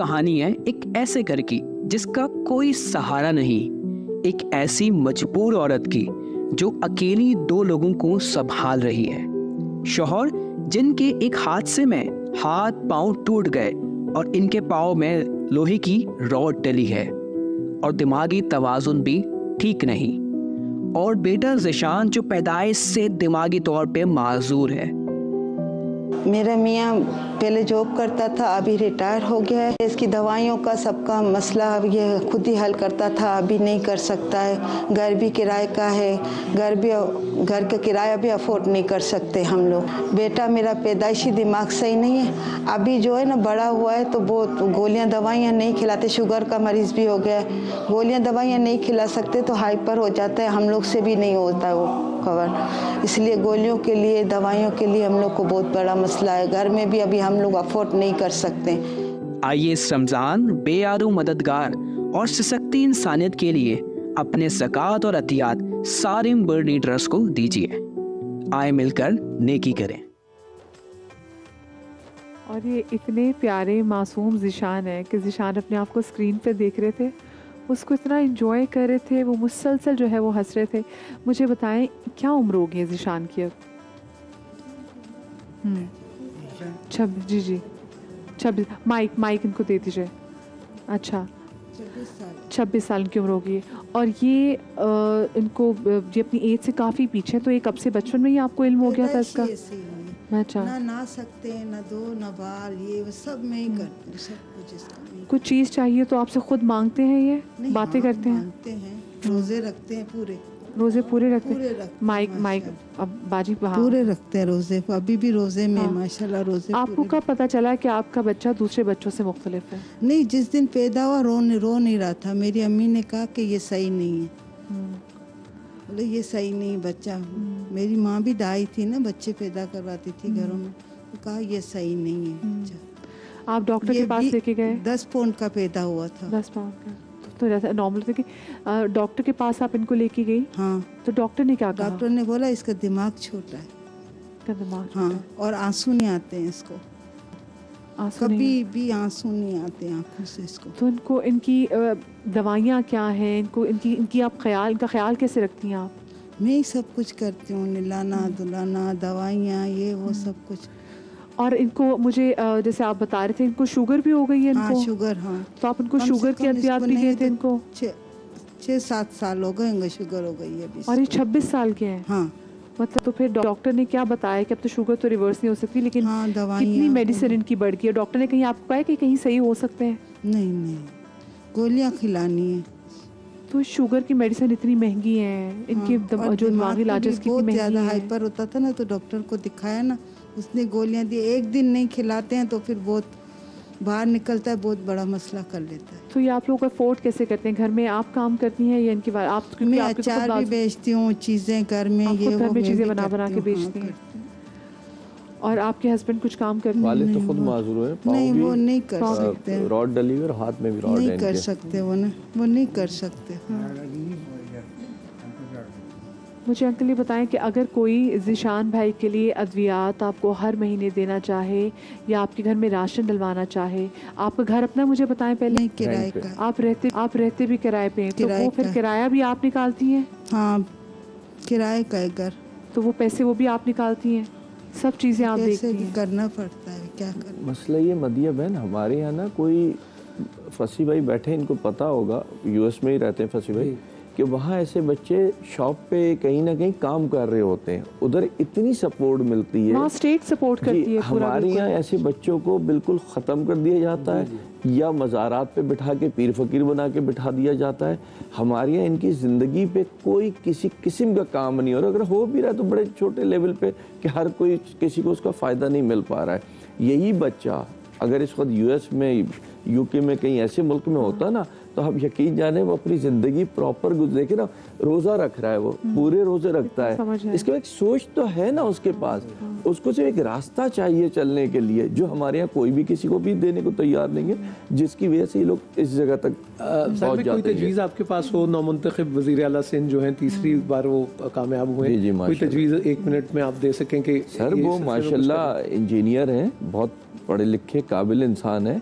कहानी है एक ऐसे घर की जिसका कोई सहारा नहीं, एक ऐसी मजबूर औरत की जो अकेली 2 लोगों को संभाल रही है। शौहर जिनके एक हादसे में हाथ पांव टूट गए और इनके पांव में लोहे की रॉड डली है और दिमागी तवाजुन भी ठीक नहीं, और बेटा ज़िशान जो पैदाइश से दिमागी तौर पे माजूर है। मेरा मियाँ पहले जॉब करता था, अभी रिटायर हो गया है। इसकी दवाइयों का सबका मसला अब ये खुद ही हल करता था, अभी नहीं कर सकता है। घर भी किराए का है, घर का किराया भी अफोर्ड नहीं कर सकते हम लोग। बेटा मेरा पैदाइशी दिमाग सही नहीं है, अभी जो है ना बड़ा हुआ है तो वो गोलियां दवाइयां नहीं खिलाते, शुगर का मरीज़ भी हो गया है, गोलियां दवाइयां नहीं खिला सकते तो हाइपर हो जाता है, हम लोग से भी नहीं होता है वो कवर। इसलिए गोलियों के लिए दवाइयों के लिए हम लोग को बहुत बड़ा मसला है। घर में भी अभी हम लोग अफोर्ड नहीं कर सकते। आइए इस रमज़ान बेयारू मददगार और सशक्ति इंसानियत के लिए अपने ज़कात और अतियात सारिम बर्नी ट्रस्ट को दीजिए। आए मिलकर नेकी करें। और ये इतने प्यारे मासूम ज़िशान है कि ज़िशान अपने आप को स्क्रीन पे देख रहे थे, उसको इतना एंजॉय कर रहे थे, वो मुसलसल जो है वो हंस रहे थे। मुझे बताएं क्या उम्र होगी है ज़िशान की अब? 26। जी 26। माइक इनको दे दीजिए। अच्छा 26 साल की उम्र होगी। और ये इनको ये अपनी एज से काफ़ी पीछे, तो ये कब से बचपन में ही आपको इल्म हो गया था इसका? अच्छा, ना सकते हैं ना दो ना बाल, ये वो सब मैं ही करती हूँ, सब कुछ इसका। कुछ चीज़ चाहिए तो आपसे खुद मांगते हैं, ये बातें करते हैं? मांगते हैं, रोजे रखते हैं, रोजे पूरे रखते हैं। माइक अब बाजी पूरे रखते हैं रोजे, अभी भी रोजे में माशाल्लाह रोजे। आपको कब पता चला कि आपका बच्चा दूसरे बच्चों से मुख्तलिफ है? नहीं, जिस दिन पैदा हुआ रो नहीं रहा था। मेरी अम्मी ने कहा कि ये सही नहीं है, बोले ये सही नहीं बच्चा। मेरी माँ भी दाई थी ना, बच्चे पैदा करवाती थी घरों में, तो कहा ये सही नहीं है बच्चा। आप डॉक्टर के पास लेके गए? 10 पाउंड का पैदा हुआ था। 10 पाउंड का तो जैसे नॉर्मल थे कि डॉक्टर के पास आप इनको लेके गई? हाँ। तो डॉक्टर ने क्या कहा? डॉक्टर ने बोला इसका दिमाग छोटा है। हाँ, और आंसू नहीं आते हैं इसको, कभी भी आंसू नहीं आते आंखों से इसको। तो इनको इनकी दवाइयाँ क्या हैं? इनकी आप इनका ख्याल कैसे रखती हैं आप? मैं ही सब कुछ करती हूँ, नहलाना धुलाना, दवाइयाँ, ये वो सब कुछ। और इनको मुझे जैसे आप बता रहे थे इनको शुगर भी हो गई है इनको? हाँ, शुगर। हाँ, तो आप इनको शुगर की एहतियात भी देते हैं? इनको 6-7 साल हो गए, शुगर हो गई है अभी। और ये 26 साल के हैं? हाँ। मतलब तो फिर डॉक्टर ने क्या बताया कि अब तो शुगर तो रिवर्स नहीं हो सकती, लेकिन कितनी मेडिसिन इनकी बढ़ गई है? डॉक्टर ने कहीं आपको कहा कि कहीं सही हो सकते हैं? नहीं, गोलियां खिलानी है। तो शुगर की मेडिसिन इतनी महंगी है, इनके जो दिमागी इलाज कितनी महंगी है। ज़्यादा हाइपर होता था ना, तो डॉक्टर को दिखाया ना, उसने गोलियां दी। एक दिन नहीं खिलाते हैं तो फिर बहुत बाहर निकलता है, बहुत बड़ा मसला कर लेता है। तो ये आप लोग अफोर्ड कैसे करते हैं? घर में आप काम करती हैं या इनकी आप? मैं अचार भी बेचती हूँ, चीज़ें घर में, ये घर में चीज़ें बना के बेचती हैं। और आपके हस्बैंड कुछ काम करते हैं? वालिद तो खुद माजूर है, नहीं वो नहीं कर सकते, रॉड डली हुई और हाथ में भी रॉड नहीं कर सकते, वो नहीं कर सकते। मुझे अंकल ये बताएं कि अगर कोई ज़िशान भाई के लिए अद्वियात आपको हर महीने देना चाहे या आपके घर में राशन डलवाना चाहे, आपका घर अपना मुझे बताएं पहले? नहीं, किराए का। आप रहते भी किराए पे हैं, तो वो फिर किराया भी आप निकालती हैं? हाँ, किराए का है घर, तो वो पैसे वो भी आप निकालती हैं? सब चीज़ें आप देखती हैं? करना पड़ता है, क्या करना। मसला ये मदिया बहन, हमारे यहाँ ना कोई फसी भाई बैठे, इनको पता होगा, यूएस में ही रहते हैं फसी भाई, कि वहाँ ऐसे बच्चे शॉप पे कहीं ना कहीं काम कर रहे होते हैं, उधर इतनी सपोर्ट मिलती है, वहाँ स्टेट सपोर्ट करती है। हमारे यहाँ ऐसे बच्चों को बिल्कुल ख़त्म कर दिया जाता है या मज़ारात पे बिठा के पीर फकीर बना के बिठा दिया जाता है। हमारे यहाँ इनकी ज़िंदगी पे कोई किसी किस्म का काम नहीं हो रहा, अगर हो भी रहा है तो बड़े छोटे लेवल पे कि हर कोई किसी को उसका फ़ायदा नहीं मिल पा रहा है। यही बच्चा अगर इस वक्त यूएस में, यूके में, कहीं ऐसे मुल्क में होता ना, तो आप यकीन जाने वो अपनी ज़िंदगी प्रॉपर गुजरे के ना, रोज़ा रख रहा है, वो पूरे रोज़े रखता है। इसके एक सोच तो है ना उसके पास, उसको सिर्फ एक रास्ता चाहिए चलने के लिए, जो हमारे यहाँ कोई भी किसी को भी देने को तैयार नहीं है, जिसकी वजह से ये लोग इस जगह तक पहुँच जाते हैं। कोई तजवीज़ आपके पास हो? नौमुंतखब वज़ीर आला सिंध जो हैं, तीसरी बार वो कामयाब हुए, कोई तजवीज़ 1 मिनट में आप दे सकें? कि सर वो माशाल्लाह इंजीनियर हैं, बहुत पढ़े लिखे काबिल इंसान है,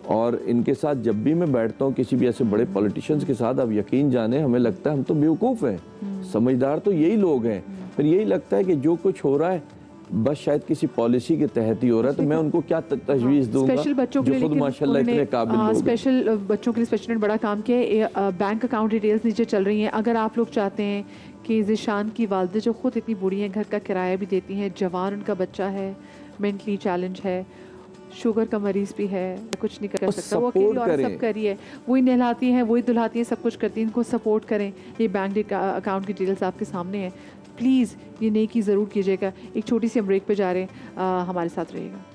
और इनके साथ जब भी मैं बैठता हूँ किसी भी ऐसे बड़े पॉलिटिशियंस के साथ, आप यकीन जाने हमें लगता है हम तो बेवकूफ़ हैं, समझदार तो यही लोग हैं। फिर यही लगता है कि जो कुछ हो रहा है बस शायद किसी पॉलिसी के तहत ही हो रहा है, तो मैं उनको क्या तजवीज़ दूंगा स्पेशल बच्चों के लिए, जो खुद माशाल्लाह इतने काबिल लोग हैं। स्पेशल बच्चों के लिए स्पेशल बड़ा काम किया है। बैंक अकाउंट डिटेल्स नीचे चल रही हैं। अगर आप लोग चाहते हैं कि ज़िशान की वालदा जो खुद इतनी बूढ़ी हैं, घर का किराया भी देती हैं, जवान उनका बच्चा है, मेंटली चैलेंज है, शुगर का मरीज भी है, कुछ नहीं कर सकता, वो अकेली और सब करी है, वही नहलाती हैं, वही दुल्हाती हैं, सब कुछ करती हैं, इनको सपोर्ट करें। ये बैंक अकाउंट की डिटेल्स आपके सामने हैं, प्लीज़ ये नेकी ज़रूर कीजिएगा। एक छोटी सी हम ब्रेक पे जा रहे हैं, हमारे साथ रहिएगा।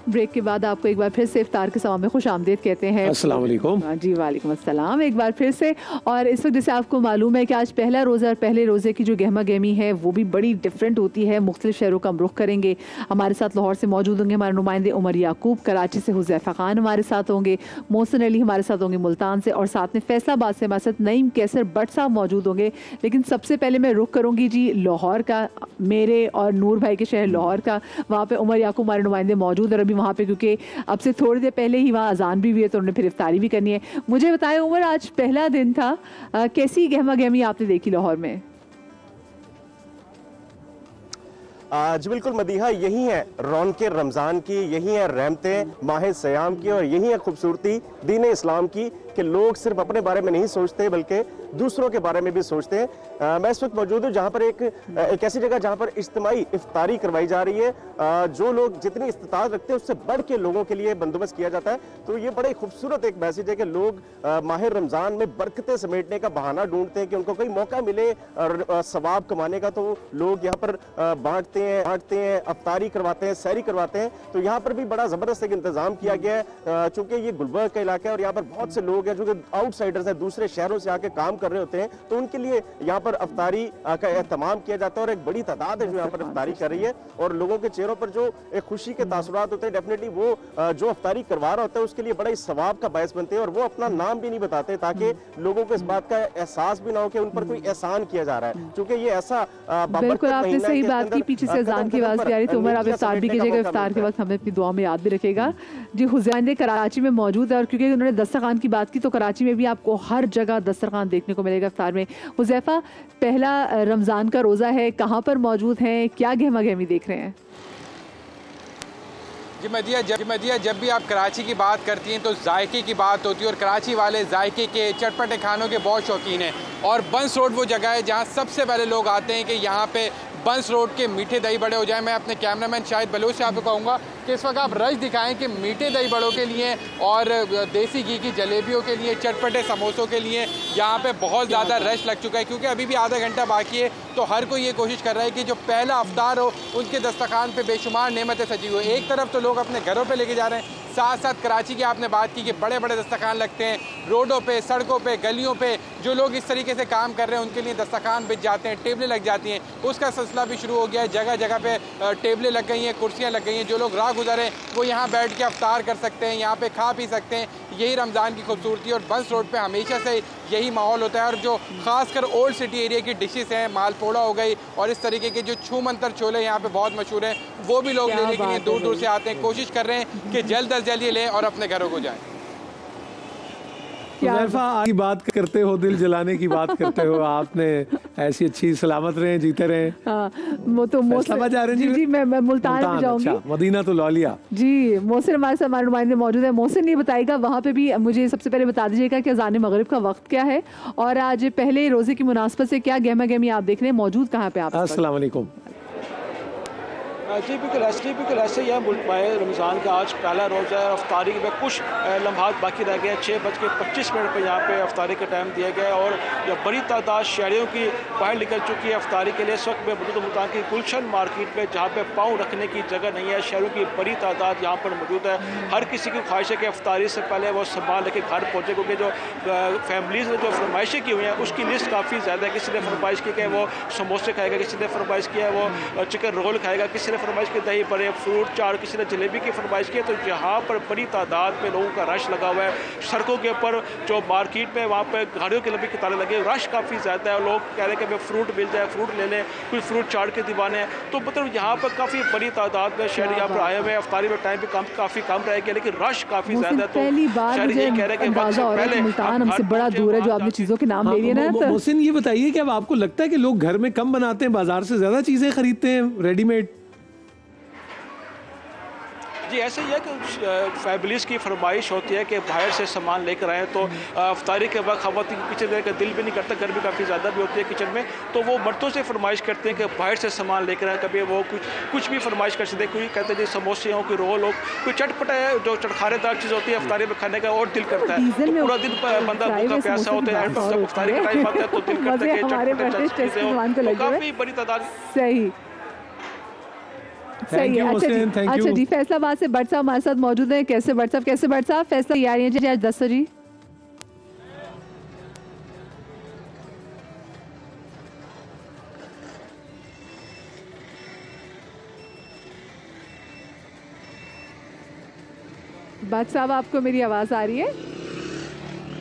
ब्रेक के बाद आपको एक बार फिर से इफ्तार के समा में खुश आमदीद कहते हैं। अस्सलाम वालेकुम। जी वालेकुम अस्सलाम एक बार फिर से। और इस वक्त जैसे आपको मालूम है कि आज पहला रोज़ा और पहले रोज़े की जो गहमा गहमी है वो भी बड़ी डिफरेंट होती है। मुख्तलिफ शहरों का हम रुख करेंगे। हमारे साथ लाहौर से मौजूद होंगे हमारे नुमाइंदे उमर याकूब, कराची से हुज़ैफा खान हमारे साथ होंगे, मोहसिन अली हमारे साथ होंगे मुल्तान से, और साथ में फैसलाबाद से हमारे साथ नईम कैसर भट्ट साहब मौजूद होंगे। लेकिन सबसे पहले मैं रुख करूँगी जी लाहौर का, मेरे और नूर भाई के शहर लाहौर का। वहाँ पर उमर याकूब हमारे नुमाइंदे मौजूद, और अभी वहाँ पर क्योंकि अब से थोड़ी देर पहले ही वहाँ अजान भी हुई है तो उन्होंने फिर इफ्तारी भी करनी है। मुझे बताएं उमर, आज पहला दिन था, कैसी गहमा गहमी आपने देखी लाहौर में? जी बिल्कुल मदीहा, यही है रौनके रमज़ान की, यही है रहमतें माह सयाम की, और यही है खूबसूरती दीन इस्लाम की कि लोग सिर्फ अपने बारे में नहीं सोचते बल्कि दूसरों के बारे में भी सोचते हैं। मैं इस वक्त मौजूद हूँ जहाँ पर एक ऐसी जगह जहाँ पर इज्तिमाई इफ्तारी करवाई जा रही है। जो लोग जितनी इस्तिताअत रखते हैं उससे बढ़ के लोगों के लिए बंदोबस्त किया जाता है। तो ये बड़े खूबसूरत एक मैसेज है कि लोग माह रमज़ान में बरकतें समेटने का बहाना ढूंढते हैं कि उनको कोई मौका मिले और सवाब कमाने का, तो लोग यहाँ पर बांटते हैं, अफ्तारी करवाते हैं, सैरी करवाते हैं। तो यहाँ पर भी बड़ा ज़बरदस्त एक इंतजाम किया गया है। चूँकि ये गुलबर्ग का इलाका है और यहाँ पर बहुत से लोग हैं जो कि आउटसाइडर्स हैं, दूसरे शहरों से आके काम कर रहे होते हैं, तो उनके लिए यहाँ पर अफ्तारी का एहतमाम किया जाता है। और एक बड़ी तादाद है जो यहाँ पर अफ्तारी कर रही है, और लोगों के चेहरों पर जो एक खुशी के तासुरात होते हैं, डेफिनेटली वो जो अफ्तारी करवा रहा होता है उसके लिए बड़ा ही सवाब का बायस बनते हैं। और वो अपना नाम भी नहीं बताते ताकि लोगों को इस बात का एहसास भी ना हो कि उन पर कोई एहसान किया जा रहा है, क्योंकि ये ऐसा बिल्कुल आपने सही बात की। पीछे से अजान की आवाज़ भी आ रही, तो उमर आप इफ्तार भी कीजिएगा, इफ्तार के वक्त हमें अपनी दुआ में याद भी रखेगा। जी हुज़ैफा कराची में मौजूद है, और क्योंकि उन्होंने दस्तरखान की बात की तो कराची में भी आपको हर जगह दस्तरखान देखने को मिलेगा इफ्तार में। हुज़ैफा, पहला रमज़ान का रोज़ा है, कहाँ पर मौजूद हैं, क्या गहमा गहमी देख रहे हैं? जी मदिया, जब भी आप कराची की बात करती हैं तो जायके की बात होती है, और कराची वाले जायके के चटपटे खानों के बहुत शौकीन हैं। और बंस रोड वो जगह है जहाँ सबसे पहले लोग आते हैं कि यहाँ पे बंस रोड के मीठे दही बड़े हो जाए। मैं अपने कैमरामैन शाहिद बलोच से आपको कहूँगा कि इस वक्त आप रश दिखाएं कि मीठे दही बड़ों के लिए और देसी घी की जलेबियों के लिए, चटपटे समोसों के लिए यहाँ पे बहुत ज़्यादा रश लग चुका है, क्योंकि अभी भी आधा घंटा बाकी है। तो हर कोई ये कोशिश कर रहा है कि जो पहला अफ्तार हो उनके दस्तरखान पे बेशुमार नेमतें सजी हुई। एक तरफ तो लोग अपने घरों पे लेके जा रहे हैं, साथ साथ कराची की आपने बात की कि बड़े बड़े दस्तरखान लगते हैं रोडों पे, सड़कों पे, गलियों पे। जो लोग इस तरीके से काम कर रहे हैं उनके लिए दस्तरखान बिछ जाते हैं, टेबलें लग जाती हैं, उसका सिलसिला भी शुरू हो गया है। जगह जगह पे टेबलें लग गई हैं, कुर्सियाँ लग गई हैं। जो लोग राह गुजरे वो यहाँ बैठ के अफ्तार कर सकते हैं, यहाँ पे खा पी सकते हैं। यही रमज़ान की खूबसूरती। और बंस रोड पे हमेशा से यही माहौल होता है। और जो खासकर ओल्ड सिटी एरिया की डिशेस हैं, मालपोड़ा हो गई और इस तरीके के जो छू मंतर छोले यहाँ पे बहुत मशहूर हैं, वो भी लोग लेने के लिए दूर दूर से आते हैं। कोशिश कर रहे हैं कि जल्द अज जल्द ये लें और अपने घरों को जाएं। हुज़ैफा, की बात करते हो, दिल जलाने की बात करते हो, आपने ऐसी अच्छी सलामत रहे, जीते रहे। वो तो फैसलाबाद जा रहे हैं जी, मैं मुल्तान में जाऊंगी। अच्छा, मदीना तो लौलिया जी। मोहसिन हमारे साथ हमारे नुमाइंदे मौजूद है। मोहसिन ये बताएगा वहाँ पे भी मुझे सबसे पहले बता दीजिएगा कि अज़ान मगरिब का वक्त क्या है, और आज पहले रोजे की मुनासबत से क्या गहमा गहमी आप देख रहे हैं, मौजूद कहाँ पे आप? अस्सलाम वालेकुम। टिपिकल ऐसे ही है। मुल्क माह रमज़ान का आज पहला रोज़ा है। अफ्तारी में कुछ लम्हात बाकी रह गए हैं। 6:25 पर यहाँ पे अफ्तारी का टाइम दिया गया है, और यह बड़ी तादाद शहरियों की बाहर निकल चुकी है अफ्तारी के लिए। इस वक्त में मौजूद मुल्तान की गुलशन मार्केट में, जहाँ पे पाँव रखने की जगह नहीं है। शहरों की बड़ी तादाद यहाँ पर मौजूद है। हर किसी की ख्वाहिश है कि अफ्तारी से पहले वो सामान लेके घर पहुँचे, क्योंकि जो फैमिलीज़ ने जो फरमाइशें की हुई हैं उसकी लिस्ट काफ़ी ज़्यादा है। किसी ने फरमाइश की कि वो समोसे खाएगा, किसी ने फरमाइश किया है वो चिकन रोल खाएगा, किसी ने फरमाइश की दही बड़े, फ्रूट चाट, किसी ने जलेबी की फरमाइश की। तो यहाँ पर बड़ी तादाद में लोगों का रश लगा हुआ है। सड़कों के ऊपर जो मार्केट में वहाँ पर गाड़ियों की लंबी कतारें लगे, रश काफ़ी ज़्यादा है। लोग कह रहे हैं कि हमें फ्रूट मिल जाए, फ्रूट ले लें, कुछ फ्रूट चाट के दीवाने हैं। तो मतलब यहाँ पर काफ़ी बड़ी तादाद में शहरी यहाँ पर आए हुए हैं। अफ्तारी में टाइम भी काफ़ी कम रह गया, लेकिन रश काफ़ी ज़्यादा है। तो पहली बार मुझे अंदाजा हो रहा है कि मुल्तान हमसे बड़ा दूर है, जो आपने चीज़ों के नाम ले लिए ना। मोहसिन, ये बताइए कि अब आपको लगता है कि लोग घर में कम बनाते हैं, बाजार से ज़्यादा चीज़ें खरीदते हैं रेडीमेड? जी ऐसे ही है कि फैमिलीज़ की फरमाइश होती है कि बाहर से सामान लेकर आएँ। तो अफ्तारी के वक्त ख़वातीन को किचन लेने का दिल भी नहीं करता, गर्मी काफ़ी ज़्यादा भी होती है किचन में, तो वो मर्दों से फरमाइश करते हैं कि बाहर से सामान लेकर आएँ। कभी वो कुछ भी फरमाइश कर सकते हैं। कोई कहते हैं जी समोसे हो, कोई रोल हो, कोई चटपटा है जो चटखारेदार चीज़ होती है अफ्तारी में खाने का और दिल करता है। तो पूरा दिन बंदा भूखा प्यासा होता है, जब अफ्तारी का टाइम आता है तो दिल करता है कि चटपटे चीज़ें हो। काफ़ी बड़ी तादाद। सही सही है। अच्छा जी, फैसलाबाद से भट्ट साहब हमारे साथ मौजूद हैं। कैसे भट्ट साहब फैसला तैयारी है जी आज 10 जी? भट्ट साहब, आपको मेरी आवाज़ आ रही है?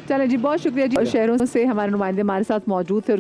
चलें जी, बहुत शुक्रिया जी। शहरों से हमारे नुमाइंदे हमारे साथ मौजूद थे।